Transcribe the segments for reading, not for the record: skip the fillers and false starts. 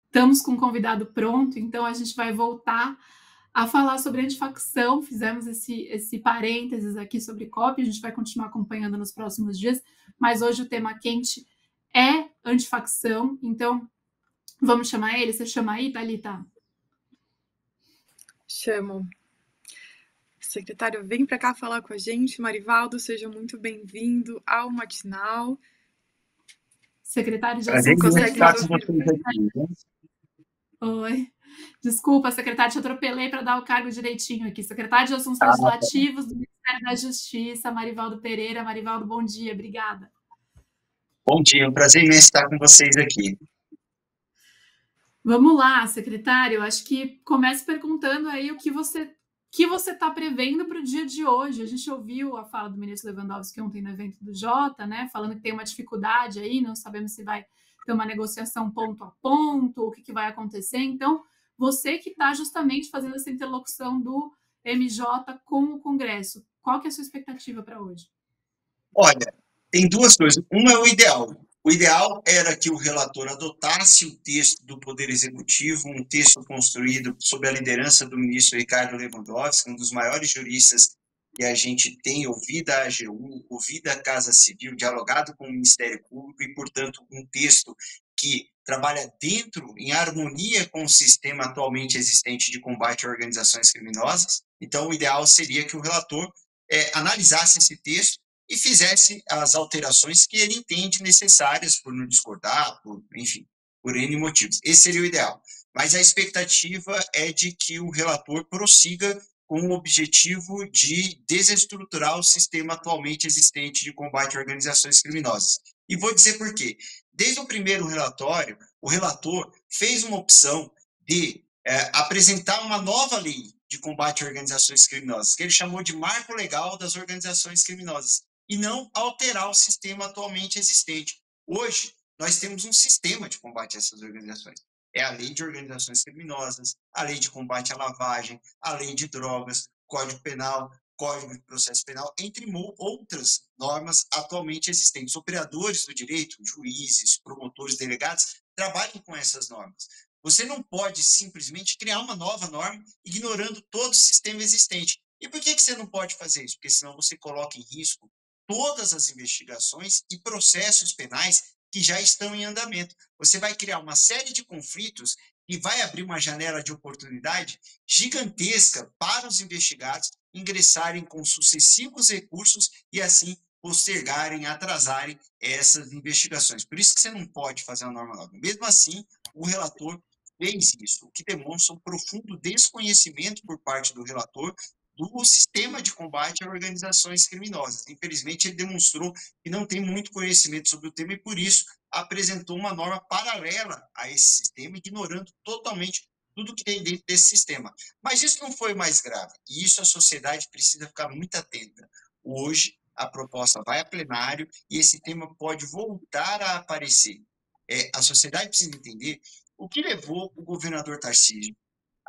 estamos com um convidado pronto, então a gente vai voltar a falar sobre antifacção. Fizemos esse parênteses aqui sobre COP, a gente vai continuar acompanhando nos próximos dias, mas hoje o tema quente é antifacção, então vamos chamar ele? Você chama aí, Thalita? Chamo. Secretário, vem para cá falar com a gente. Marivaldo, seja muito bem-vindo ao Matinal. Secretário de Assuntos Legislativos. Oi. Desculpa, secretário, te atropelei para dar o cargo direitinho aqui. Secretário de Assuntos Legislativos do Ministério da Justiça, Marivaldo Pereira. Marivaldo, bom dia, obrigada. Bom dia, é um prazer imenso estar com vocês aqui. Vamos lá, secretário, acho que comece perguntando aí o que você está prevendo para o dia de hoje. A gente ouviu a fala do ministro Lewandowski ontem no evento do Jota, né, falando que tem uma dificuldade aí, não sabemos se vai ter uma negociação ponto a ponto, o que vai acontecer. Então, você que está justamente fazendo essa interlocução do MJ com o Congresso, qual que é a sua expectativa para hoje? Olha, tem duas coisas. Uma é o ideal. O ideal era que o relator adotasse o texto do Poder Executivo, um texto construído sob a liderança do ministro Ricardo Lewandowski, um dos maiores juristas que a gente tem, ouvido a AGU, ouvido a Casa Civil, dialogado com o Ministério Público e, portanto, um texto que trabalha dentro, em harmonia com o sistema atualmente existente de combate a organizações criminosas. Então, o ideal seria que o relator analisasse esse texto e fizesse as alterações que ele entende necessárias por não discordar, enfim, por N motivos. Esse seria o ideal. Mas a expectativa é de que o relator prossiga com o objetivo de desestruturar o sistema atualmente existente de combate a organizações criminosas. E vou dizer por quê. Desde o primeiro relatório, o relator fez uma opção de apresentar uma nova lei de combate a organizações criminosas, que ele chamou de Marco Legal das Organizações Criminosas, e não alterar o sistema atualmente existente. Hoje, nós temos um sistema de combate a essas organizações. É a lei de organizações criminosas, a lei de combate à lavagem, a lei de drogas, Código Penal, Código de Processo Penal, entre outras normas atualmente existentes. Operadores do direito, juízes, promotores, delegados, trabalham com essas normas. Você não pode simplesmente criar uma nova norma ignorando todo o sistema existente. E por que você não pode fazer isso? Porque senão você coloca em risco todas as investigações e processos penais que já estão em andamento. Você vai criar uma série de conflitos e vai abrir uma janela de oportunidade gigantesca para os investigados ingressarem com sucessivos recursos e assim postergarem, atrasarem essas investigações. Por isso que você não pode fazer uma norma nova. Mesmo assim, o relator fez isso, o que demonstra um profundo desconhecimento por parte do relator do sistema de combate a organizações criminosas. Infelizmente, ele demonstrou que não tem muito conhecimento sobre o tema e, por isso, apresentou uma norma paralela a esse sistema, ignorando totalmente tudo que tem dentro desse sistema. Mas isso não foi o mais grave, e isso a sociedade precisa ficar muito atenta. Hoje, a proposta vai a plenário e esse tema pode voltar a aparecer. A sociedade precisa entender o que levou o governador Tarcísio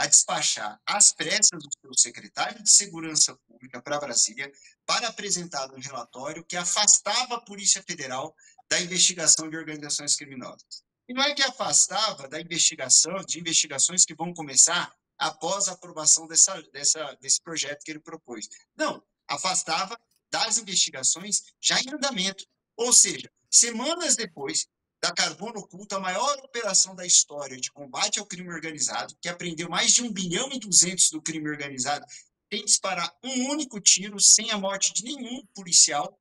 a despachar às pressas do seu secretário de Segurança Pública para Brasília para apresentar um relatório que afastava a Polícia Federal da investigação de organizações criminosas. E não é que afastava da investigação, de investigações que vão começar após a aprovação desse projeto que ele propôs. Não, afastava das investigações já em andamento. Ou seja, semanas depois da Carbono Oculto, a maior operação da história de combate ao crime organizado, que apreendeu mais de 1,2 bilhão do crime organizado, sem disparar um único tiro, sem a morte de nenhum policial,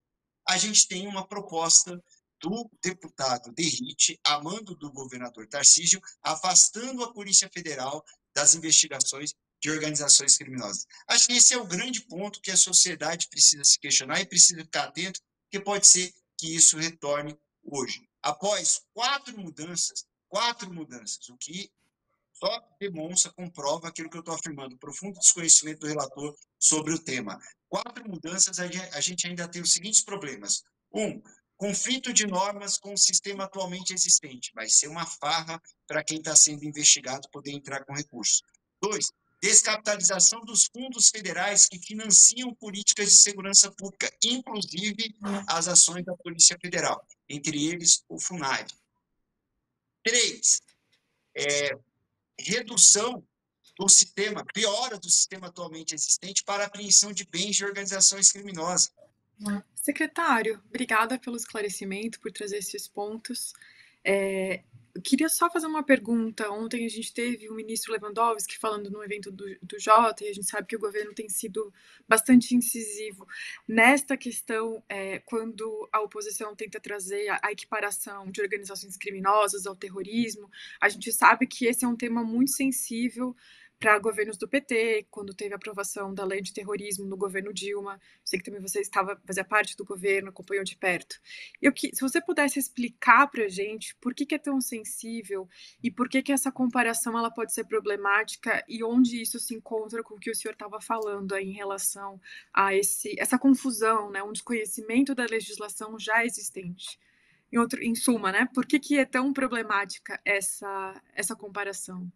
a gente tem uma proposta do deputado Derrite, a mando do governador Tarcísio, afastando a Polícia Federal das investigações de organizações criminosas. Acho que esse é o grande ponto que a sociedade precisa se questionar e precisa ficar atento, porque pode ser que isso retorne hoje. Após quatro mudanças, o que só demonstra, comprova aquilo que eu estou afirmando, profundo desconhecimento do relator sobre o tema. 4 mudanças, a gente ainda tem os seguintes problemas. 1, conflito de normas com o sistema atualmente existente. Vai ser uma farra para quem está sendo investigado poder entrar com recurso. 2, descapitalização dos fundos federais que financiam políticas de segurança pública, inclusive as ações da Polícia Federal, entre eles o FUNAI. 3, redução do sistema, piora do sistema atualmente existente para a apreensão de bens de organizações criminosas. Secretário, obrigada pelo esclarecimento, por trazer esses pontos. Eu queria só fazer uma pergunta. Ontem a gente teve o ministro Lewandowski falando no evento do Jota, e a gente sabe que o governo tem sido bastante incisivo nesta questão, quando a oposição tenta trazer a equiparação de organizações criminosas ao terrorismo. A gente sabe que esse é um tema muito sensível para governos do PT, quando teve a aprovação da lei de terrorismo no governo Dilma. Sei que também você fazia parte do governo, acompanhou de perto. Se você pudesse explicar para a gente por que é tão sensível e por que essa comparação ela pode ser problemática e onde isso se encontra com o que o senhor estava falando aí em relação a essa confusão, né, um desconhecimento da legislação já existente. Em suma, né, por que é tão problemática essa comparação?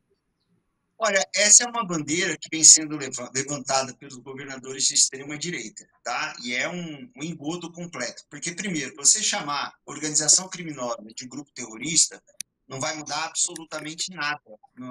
Olha, essa é uma bandeira que vem sendo levantada pelos governadores de extrema-direita, tá? E é um engodo completo. Porque, primeiro, você chamar organização criminosa de grupo terrorista não vai mudar absolutamente nada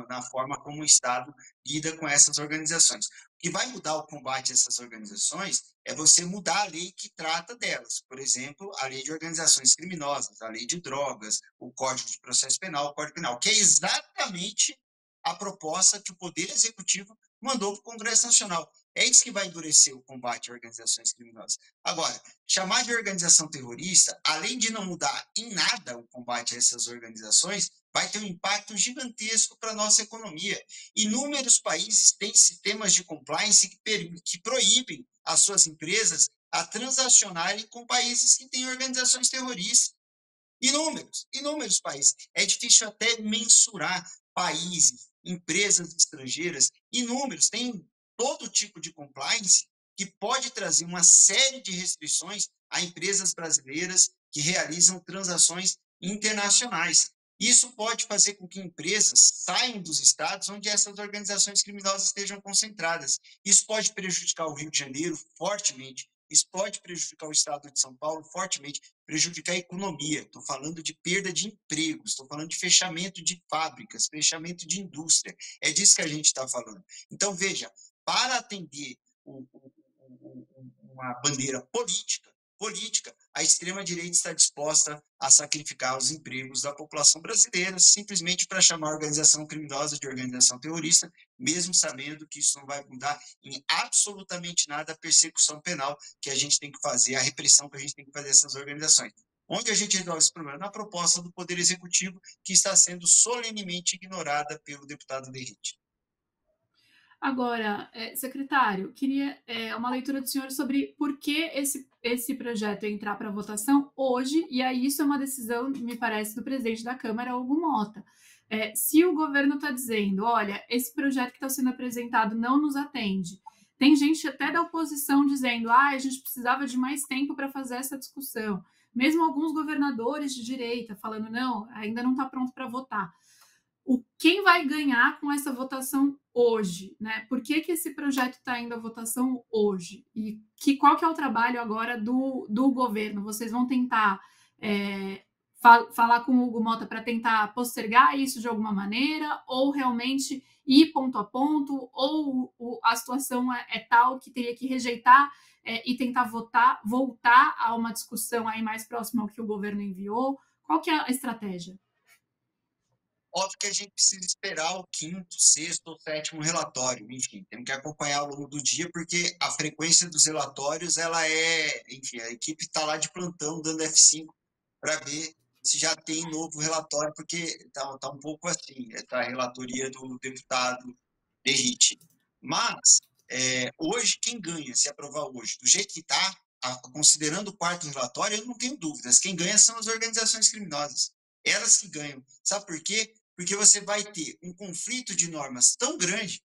na forma como o Estado lida com essas organizações. O que vai mudar o combate a essas organizações é você mudar a lei que trata delas. Por exemplo, a lei de organizações criminosas, a lei de drogas, o Código de Processo Penal, o Código Penal, que é exatamente a proposta que o Poder Executivo mandou para o Congresso Nacional. É isso que vai endurecer o combate a organizações criminosas. Agora, chamar de organização terrorista, além de não mudar em nada o combate a essas organizações, vai ter um impacto gigantesco para a nossa economia. Inúmeros países têm sistemas de compliance que proíbem as suas empresas a transacionarem com países que têm organizações terroristas. Inúmeros países. É difícil até mensurar países, empresas estrangeiras, inúmeros. Tem todo tipo de compliance que pode trazer uma série de restrições a empresas brasileiras que realizam transações internacionais. Isso pode fazer com que empresas saiam dos estados onde essas organizações criminosas estejam concentradas. Isso pode prejudicar o Rio de Janeiro fortemente. Isso pode prejudicar o estado de São Paulo fortemente, prejudicar a economia. Estou falando de perda de empregos, estou falando de fechamento de fábricas, fechamento de indústria. É disso que a gente está falando. Então, veja, para atender uma bandeira política, a extrema-direita está disposta a sacrificar os empregos da população brasileira simplesmente para chamar a organização criminosa de organização terrorista, mesmo sabendo que isso não vai mudar em absolutamente nada a persecução penal que a gente tem que fazer, a repressão que a gente tem que fazer dessas organizações. Onde a gente resolve esse problema? Na proposta do Poder Executivo, que está sendo solenemente ignorada pelo deputado Derrite. Agora, secretário, queria uma leitura do senhor sobre por que esse projeto entrar para votação hoje, e aí isso é uma decisão, me parece, do presidente da Câmara, Hugo Mota. Se o governo está dizendo, olha, esse projeto que está sendo apresentado não nos atende, tem gente até da oposição dizendo, a gente precisava de mais tempo para fazer essa discussão. Mesmo alguns governadores de direita falando, não, ainda não está pronto para votar. Quem vai ganhar com essa votação hoje, né? Por que esse projeto está indo à votação hoje? E qual que é o trabalho agora do governo? Vocês vão tentar falar com o Hugo Mota para tentar postergar isso de alguma maneira, ou realmente ir ponto a ponto, ou a situação é tal que teria que rejeitar e tentar voltar a uma discussão aí mais próxima ao que o governo enviou? Qual que é a estratégia? Óbvio que a gente precisa esperar o 5º, 6º ou 7º relatório, enfim, temos que acompanhar ao longo do dia, porque a frequência dos relatórios, enfim, a equipe está lá de plantão, dando F5, para ver se já tem novo relatório, porque está um pouco assim, essa relatoria do deputado Derrite. Mas, hoje, quem ganha, se aprovar hoje, do jeito que está, considerando o 4º relatório, eu não tenho dúvidas, quem ganha são as organizações criminosas. Elas que ganham. Sabe por quê? Porque você vai ter um conflito de normas tão grande,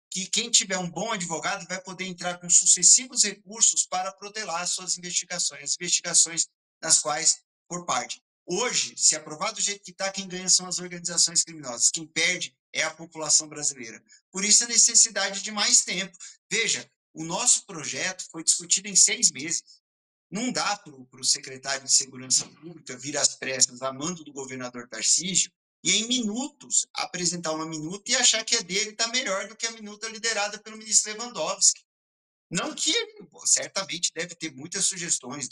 que quem tiver um bom advogado vai poder entrar com sucessivos recursos para protelar suas investigações, as investigações nas quais for parte. Hoje, se aprovado do jeito que está, quem ganha são as organizações criminosas. Quem perde é a população brasileira. Por isso a necessidade de mais tempo. Veja, o nosso projeto foi discutido em 6 meses. Não dá para o secretário de Segurança Pública vir às pressas, a mando do governador Tarcísio, e em minutos apresentar uma minuta e achar que a dele está melhor do que a minuta liderada pelo ministro Lewandowski. Não que ele certamente deve ter muitas sugestões,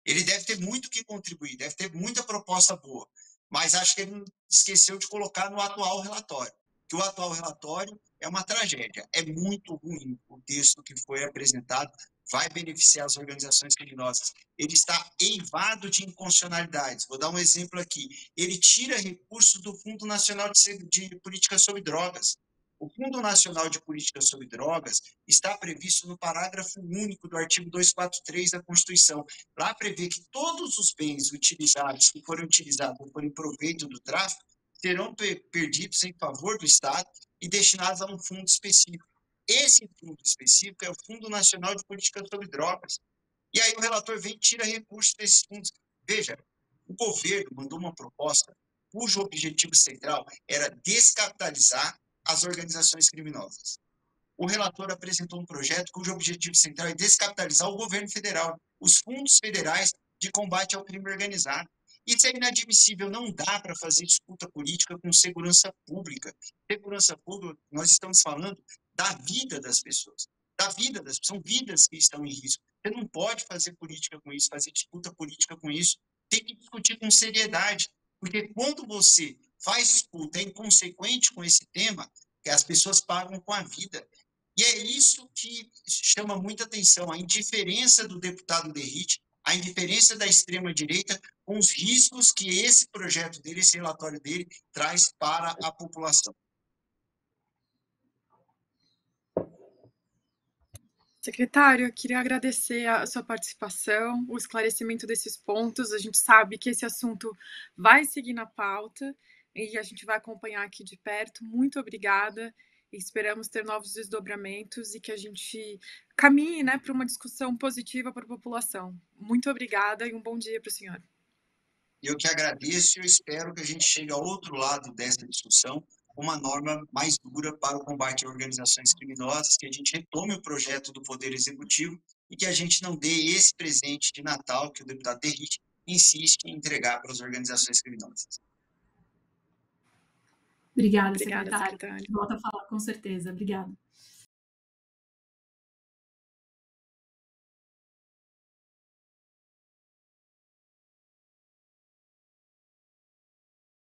ele deve ter muito que contribuir, deve ter muita proposta boa, mas acho que ele esqueceu de colocar no atual relatório, que o atual relatório é uma tragédia, é muito ruim o texto que foi apresentado, vai beneficiar as organizações criminosas. Ele está eivado de inconstitucionalidades. Vou dar um exemplo aqui. Ele tira recursos do Fundo Nacional de Política sobre Drogas. O Fundo Nacional de Política sobre Drogas está previsto no parágrafo único do artigo 243 da Constituição. Lá prevê que todos os bens utilizados, que forem utilizados ou forem proveito do tráfico, serão perdidos em favor do Estado e destinados a um fundo específico. Esse fundo específico é o Fundo Nacional de Política sobre Drogas. E aí o relator vem e tira recursos desses fundos. Veja, o governo mandou uma proposta cujo objetivo central era descapitalizar as organizações criminosas. O relator apresentou um projeto cujo objetivo central é descapitalizar o governo federal, os fundos federais de combate ao crime organizado. Isso é inadmissível, não dá para fazer disputa política com segurança pública. Segurança pública, nós estamos falando da vida das pessoas, são vidas que estão em risco. Você não pode fazer política com isso, fazer disputa política com isso, tem que discutir com seriedade, porque quando você faz disputa, é inconsequente com esse tema, que as pessoas pagam com a vida. E é isso que chama muita atenção, a indiferença do deputado Derrite, a indiferença da extrema-direita com os riscos que esse projeto dele, esse relatório dele, traz para a população. Secretário, eu queria agradecer a sua participação, o esclarecimento desses pontos. A gente sabe que esse assunto vai seguir na pauta e a gente vai acompanhar aqui de perto. Muito obrigada. Esperamos ter novos desdobramentos e que a gente caminhe, né, para uma discussão positiva para a população. Muito obrigada e um bom dia para o senhor. Eu que agradeço e eu espero que a gente chegue ao outro lado dessa discussão, uma norma mais dura para o combate a organizações criminosas, que a gente retome o projeto do Poder Executivo e que a gente não dê esse presente de Natal que o deputado Derrite insiste em entregar para as organizações criminosas. Obrigada, secretário. Volta a falar com certeza. Obrigada.